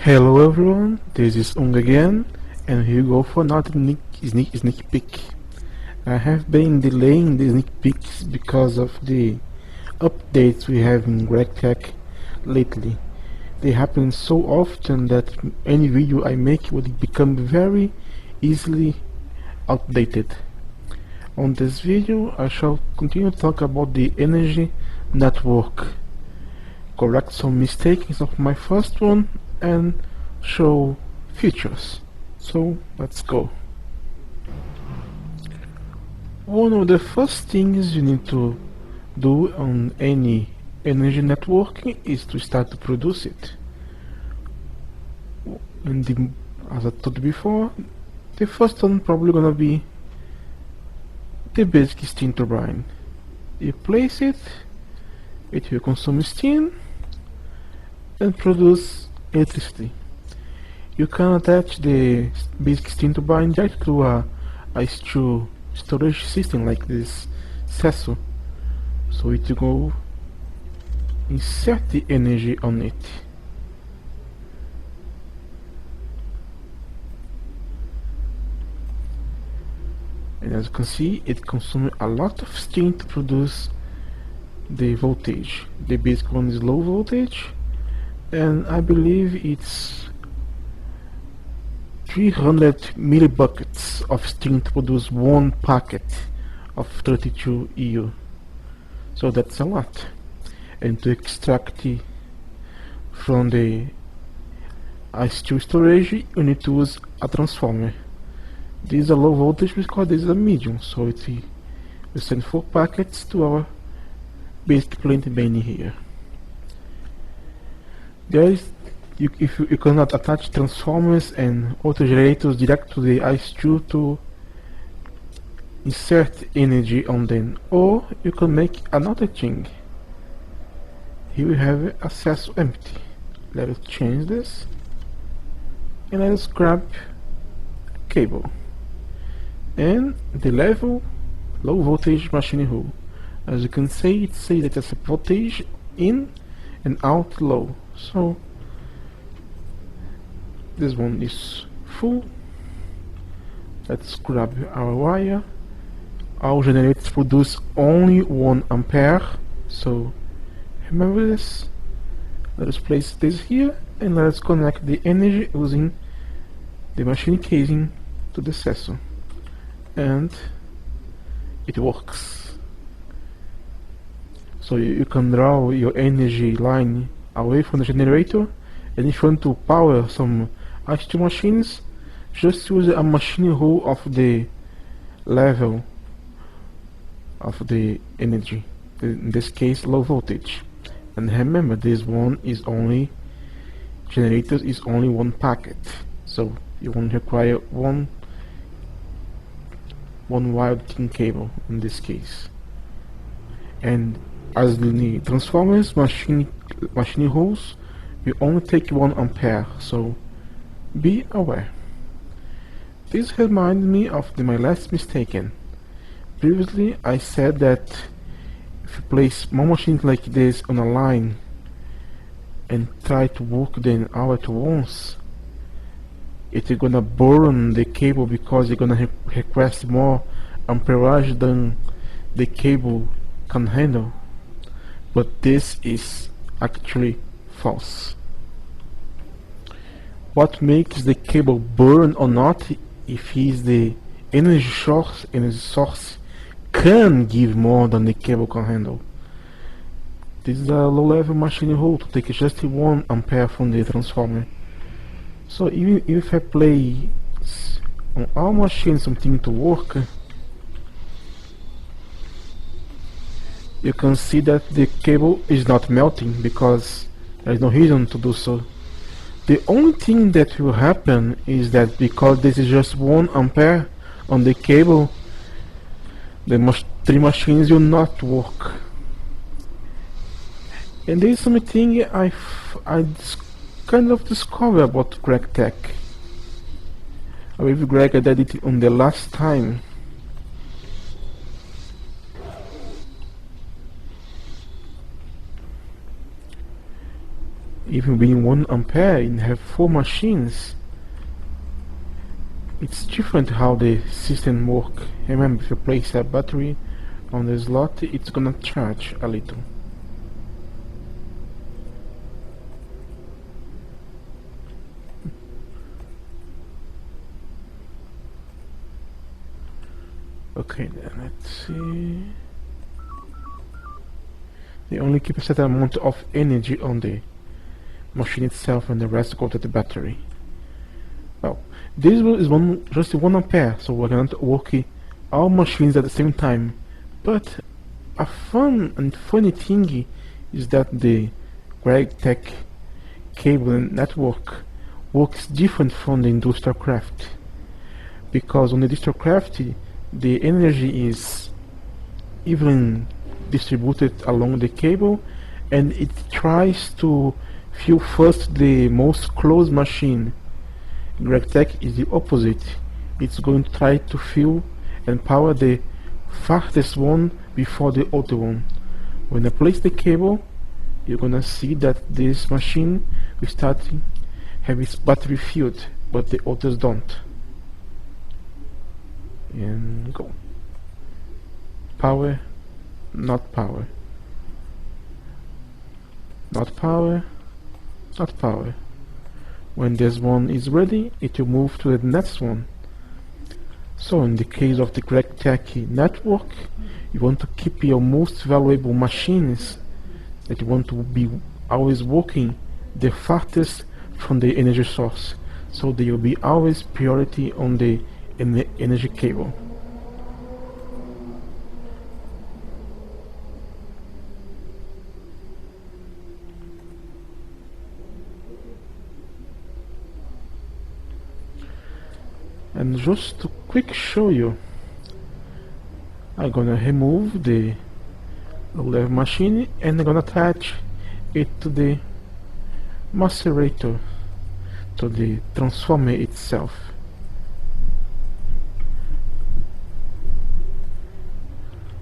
Hello everyone, this is Ung again, and here we go for another sneak peek. I have been delaying the sneak peeks because of the updates we have in Gregtech lately. They happen so often that any video I make would become very easily outdated. On this video I shall continue to talk about the energy network, correct some mistakes of my first one, and show features. So let's go. One of the first things you need to do on any energy network is to start to produce it. As I told before, the first one probably gonna be the basic steam turbine. You place it, it will consume steam and produce electricity. You can attach the basic steam turbine directly to a S2 storage system like this SESO, so it will go insert the energy on it. And as you can see, it consumes a lot of steam to produce the voltage. The basic one is low voltage, and I believe it's 300 millibuckets of steam to produce one packet of 32 EU. So that's a lot. And to extract it from the S2 storage, you need to use a transformer. This is a low voltage because this is a medium, so we send 4 packets to our basic plant bin here. You cannot attach transformers and auto generators direct to the S2 to insert energy on them, or you can make another thing. Here we have access empty. Let us change this and let us grab a cable and the level low voltage machine hole. As you can see, it says that it's a voltage in and out low, so this one is full. Let's grab our wire. Our generators produce only 1 ampere, so remember this. Let us place this here and let us connect the energy using the machine casing to the SESO, and it works. So you can draw your energy line away from the generator, and if you want to power some S2 machines, just use a machine hole of the level of the energy, in this case low voltage. And remember, this one is only generators is only 1 packet, so you won't require one wired thin cable in this case. And as the transformers machine holes, you only take 1 ampere, so be aware. This reminds me of my last mistake. Previously I said that if you place more machines like this on a line and try to work them all at once, it's gonna burn the cable because you're gonna request more amperage than the cable can handle. But this is actually false. What makes the cable burn or not if the energy source can give more than the cable can handle. This is a low-level machine hole to take just 1 ampere from the transformer. So even if I play on our machine something to work, you can see that the cable is not melting because there is no reason to do so. The only thing that will happen is that because this is just 1 ampere on the cable, the 3 machines will not work. And there is something I kind of discovered about Gregtech. I believe Greg did it on the last time. even being 1 ampere and have 4 machines, it's different how the system work. Remember, if you place a battery on the slot, it's gonna charge a little. Okay, then let's see. They only keep a certain amount of energy on the machine itself, and the rest go to the battery. Well, this is just 1 ampere, so we're not working all machines at the same time. But a fun and funny thing is that the Gregtech cable network works different from the industrial craft, because on the industrial craft the energy is even distributed along the cable, and it tries to fill first the most close machine. Gregtech is the opposite. It's going to try to fill and power the farthest one before the other one. When I place the cable, you're gonna see that this machine will start have its battery filled, but the others don't. And go. Power, not power. Not power, not power. When this one is ready, it will move to the next one. So in the case of the Gregtech network, you want to keep your most valuable machines that you want to be always working the farthest from the energy source, so they will be always priority on the energy cable. And just to quick show you, I'm gonna remove the low level machine and I'm gonna attach it to the macerator, to the transformer itself.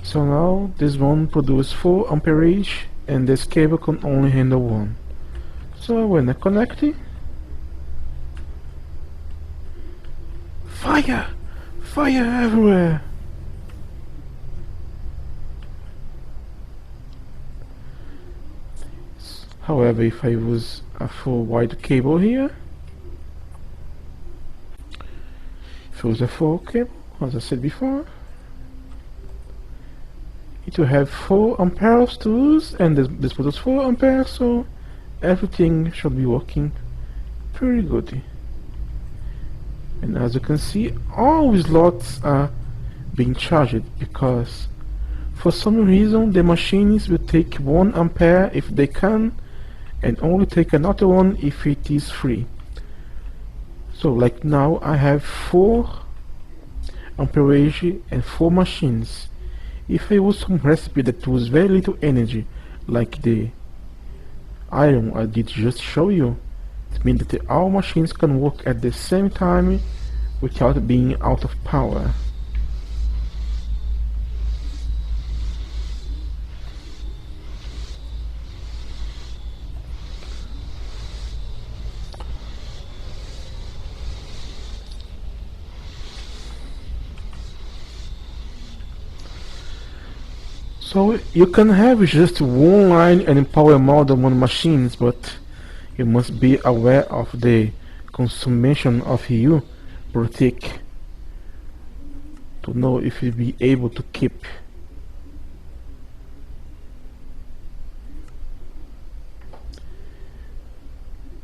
So now this one produces 4 amperage and this cable can only handle 1. So when I connect it, fire! Fire everywhere! However, if I use a full wide cable here, if I use a full cable, as I said before, it will have 4 amperes to use, and this produces 4 amperes, so everything should be working pretty good. And as you can see, all slots are being charged, because for some reason the machines will take 1 ampere if they can, and only take another one if it is free. So like now I have 4 amperage and 4 machines. If I use some recipe that was very little energy, like the iron I did just show you, it means that all machines can work at the same time without being out of power. So you can have just one line and power more than one machines, but you must be aware of the consumption of you per tick to know if you'll be able to keep.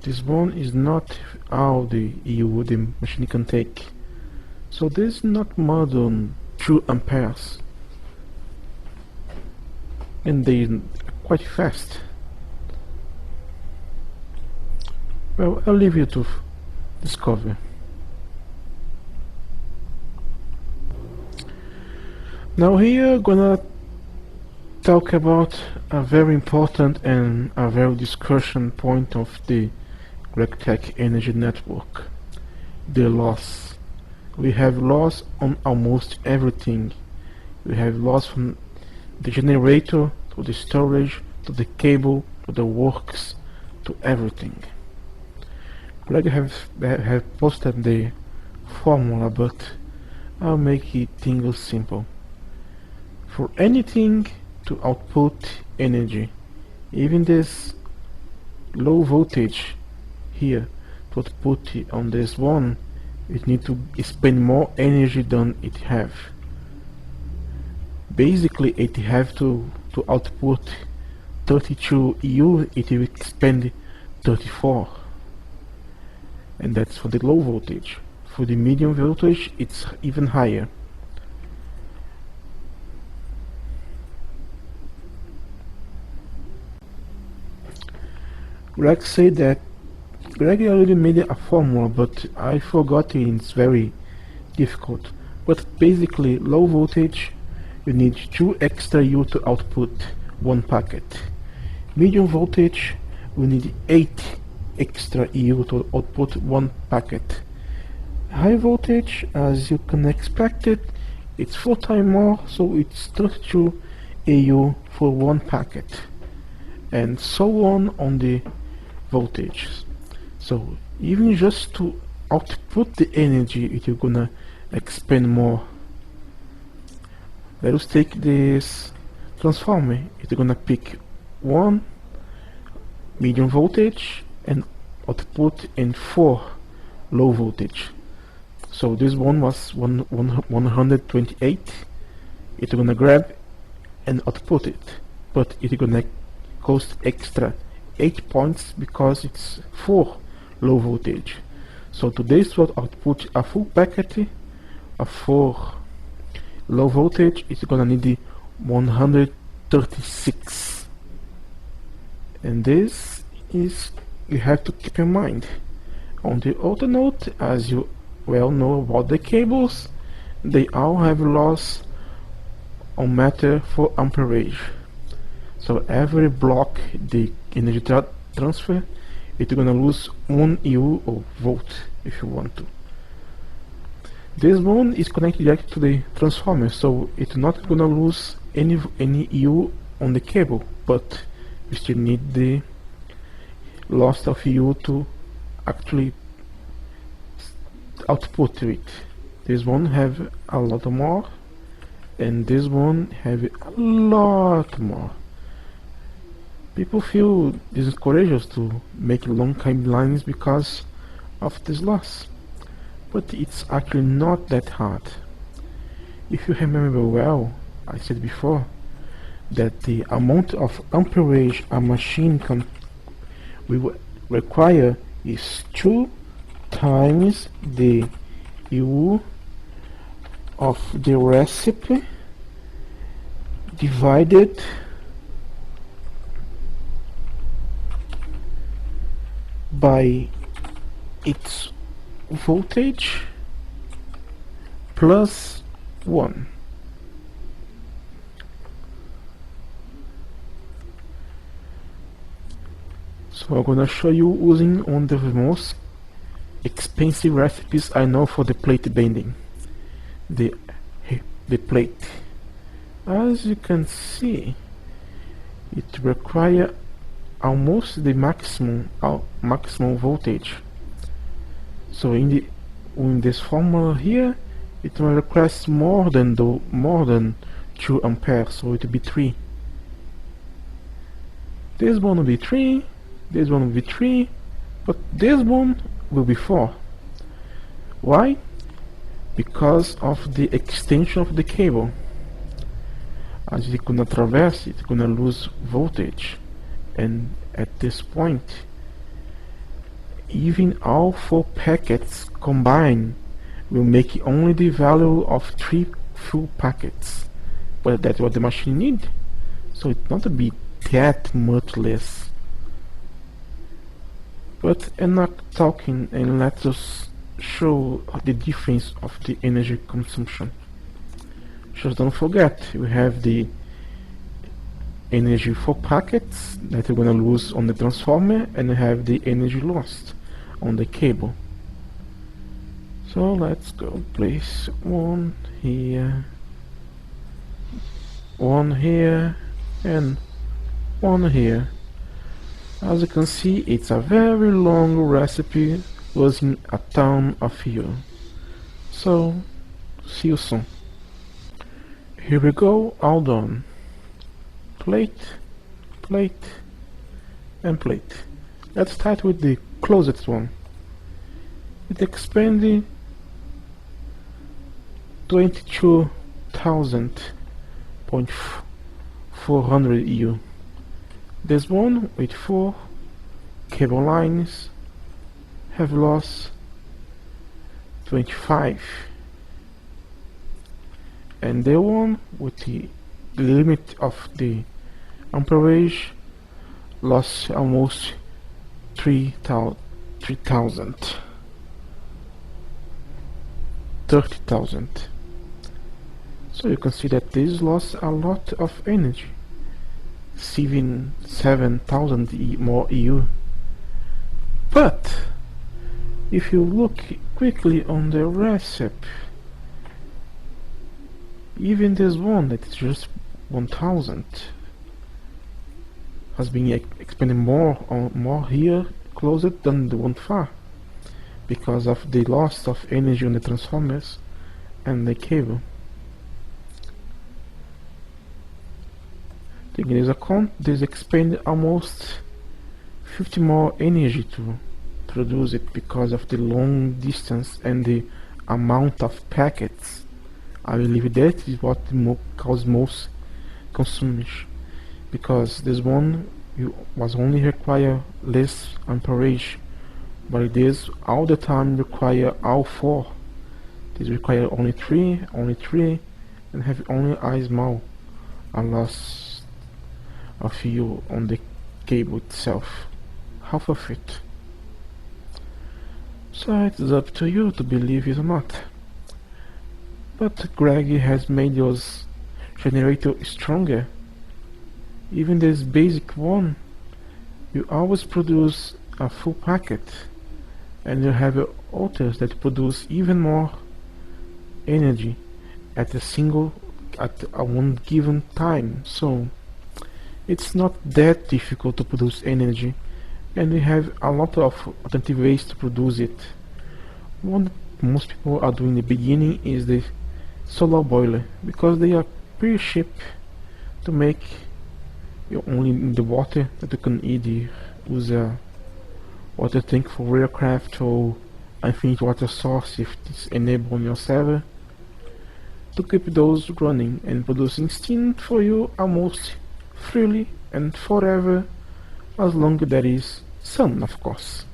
This one is not all the machine can take, so this is not more than 2 amperes. And they're quite fast. Well, I'll leave you to discover. Now here I'm gonna talk about a very important and a very discussion point of the Gregtech energy network: the loss. We have loss on almost everything. We have loss from the generator, to the storage, to the cable, to the works, to everything. Greg have posted the formula, but I'll make it things simple. For anything to output energy, even this low voltage here, to output it on this one, it need to spend more energy than it have. Basically, it have to output 32 EU, it will expend 34, and that's for the low voltage. For the medium voltage, it's even higher. Greg said that Greg already made a formula, but I forgot it. It's very difficult. But basically, low voltage, you need 2 extra U to output 1 packet. Medium voltage, we need 8 extra EU to output 1 packet. High voltage, as you can expect it, it's 4 times more, so it's 32 AU for 1 packet, and so on the voltage. So even just to output the energy, it is gonna expend more. Let us take this transformer. It's gonna pick 1 medium voltage and output in 4 low voltage. So this one was 128. It's gonna grab and output it, but it's gonna cost extra 8 points because it's 4 low voltage. So to this will output a full packet of 4 low voltage. It's gonna need 136, and this is you have to keep in mind. On the other note, as you well know about the cables, they all have loss on matter for amperage. So every block the energy transfer, it's gonna lose 1 EU or volt if you want to. This one is connected directly to the transformer, so it's not gonna lose any EU on the cable, but we still need the loss of EU to actually output it. This one have a lot more, and this one have a lot more. People feel discouraged to make long lines because of this loss, but it's actually not that hard. If you remember well, I said before that the amount of amperage a machine will require is 2 times the U of the recipe divided by its voltage plus 1. So I'm gonna show you using one of the most expensive recipes I know for the plate bending. The plate. As you can see, it requires almost the maximum voltage. So in this formula here, it will request more than 2 amperes, so it will be 3. This one will be 3, this one will be 3, but this one will be 4. Why? Because of the extension of the cable. As it's gonna traverse, it's gonna lose voltage, and at this point, even all 4 packets combined will make only the value of 3 full packets, but that's what the machine needs. So it's not to be that much less. But enough talking, and let us show the difference of the energy consumption. Just don't forget, we have the energy for packets that we're gonna lose on the transformer, and we have the energy lost on the cable. So let's go place 1 here, 1 here, and 1 here. As you can see, it's a very long recipe losing a ton of fuel. So, see you soon. Here we go, all done. Plate, plate, and plate. Let's start with the closest one. It expanded 22,400 EU. This one with 4 cable lines have lost 25, and the one with the limit of the amperage lost almost 3,000, 30,000. So you can see that this lost a lot of energy, saving 7,000 more EU. But if you look quickly on the recipe, even this one that is just 1,000 has been expanding more here closer than the one far, because of the loss of energy on the transformers and the cable. Taking this account, this expend almost 50 more energy to produce it because of the long distance and the amount of packets. I believe that is what causes most consumption, because this one was only require less amperage, but this all the time require all 4. This require only 3, and have only a small loss of fuel on the cable itself, half of it. So it's up to you to believe it or not. But Greg has made your generator stronger. Even this basic one, you always produce a full packet, and you have others that produce even more energy at a one given time. So it's not that difficult to produce energy, and we have a lot of alternative ways to produce it. One that most people are doing in the beginning is the solar boiler, because they are pretty cheap to make. You only need the water that you can either use a water tank for aircraft or infinite water source if it's enabled on your server, to keep those running and producing steam for you almost freely and forever, as long as there is sun, of course.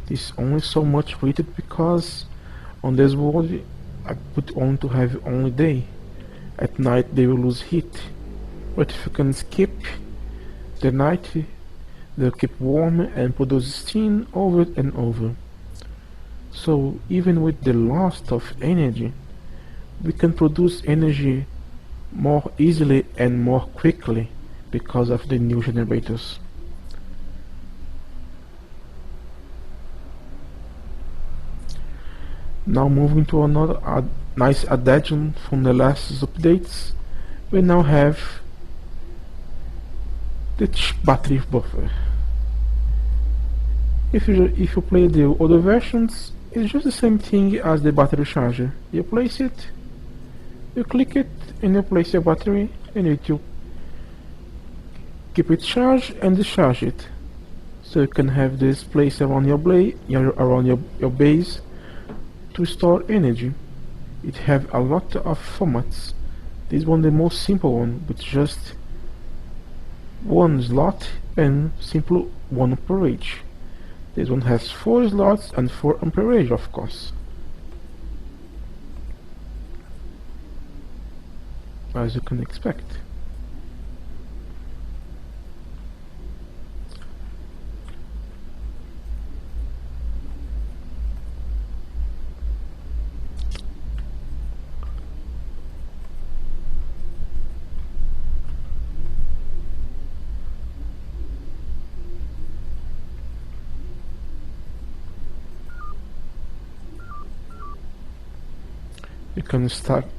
This only so much rated because on this world I put on to have only day. At night they will lose heat, but if you can skip the night, they'll keep warm and produce steam over and over. So even with the loss of energy, we can produce energy more easily and more quickly because of the new generators. Now moving to another nice addition from the last updates, we now have the battery buffer. If you play the other versions, it's just the same thing as the battery charger. You place it, you click it, and you place your battery, and it will keep it charged and discharge it. So you can have this placed around your blade, around your base, to store energy. It have a lot of formats. This one the most simple one, with just one slot and simple 1 amperage. This one has 4 slots and 4 amperage, of course, as you can expect.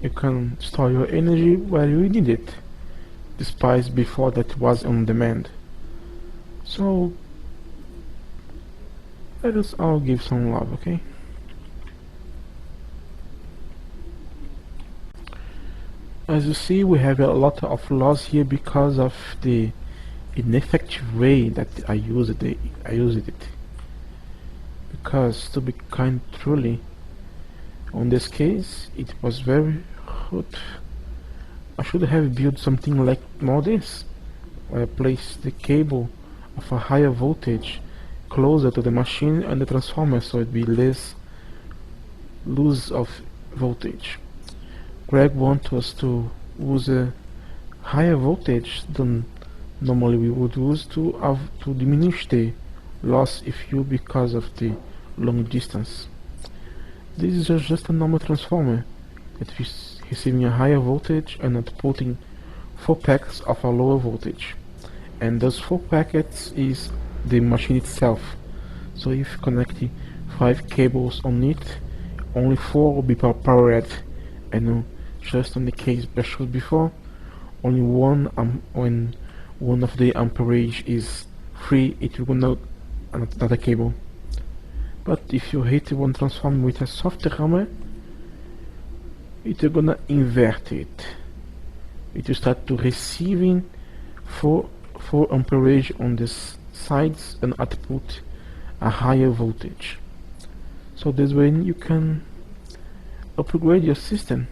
You can store your energy where you need it, despite before that was on demand. So let us all give some love, okay? As you see, we have a lot of loss here because of the ineffective way that I used it. Because to be kind truly, on this case, it was very good. I should have built something like more this, where I place the cable of a higher voltage closer to the machine and the transformer, so it be less loss of voltage. Greg wants us to use a higher voltage than normally we would use to diminish the loss if you because of the long distance. This is just a normal transformer that is receiving a higher voltage and outputting 4 packets of a lower voltage, and those 4 packets is the machine itself. So if you connect 5 cables on it, only 4 will be powered, and just in the case I showed before, only when one of the amperage is free, it will go out another cable. But if you hit one transformer with a soft hammer, it is gonna invert it. It will start to receiving 4 amperage on the sides and output a higher voltage. So this way you can upgrade your system.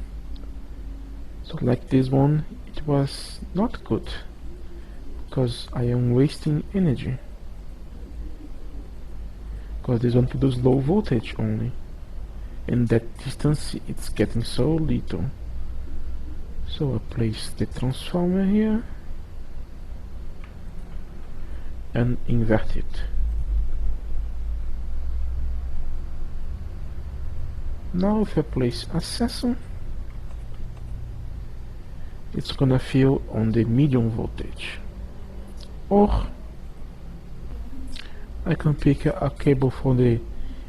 So like this one, it was not good because I am wasting energy. Because this one produces low voltage only, and that distance it's getting so little. So I place the transformer here and invert it. Now if I place a sensor, it's gonna feel on the medium voltage. Or I can pick a cable for the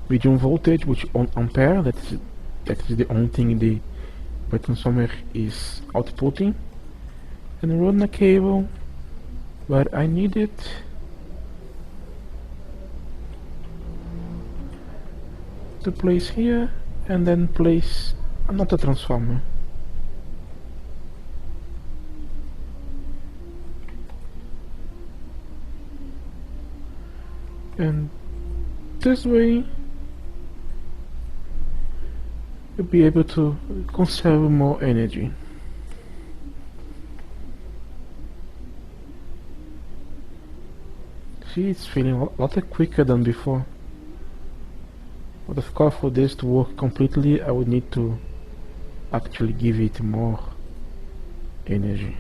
medium voltage, which 1 ampere, that is the only thing the transformer is outputting, and run a cable where I need it to place here, and then place another transformer. And this way you'll be able to conserve more energy. See, it's feeling a lot quicker than before. But of course, for this to work completely, I would need to actually give it more energy.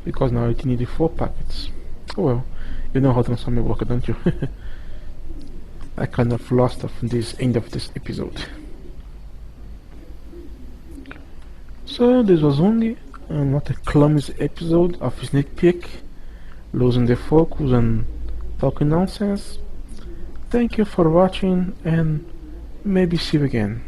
Because now it needs 4 packets. Oh well, you know how transformer work, don't you? I kind of lost of this end of this episode. So this was only not a clumsy episode of Sneak Peek, losing the focus and talking nonsense. Thank you for watching, and maybe see you again.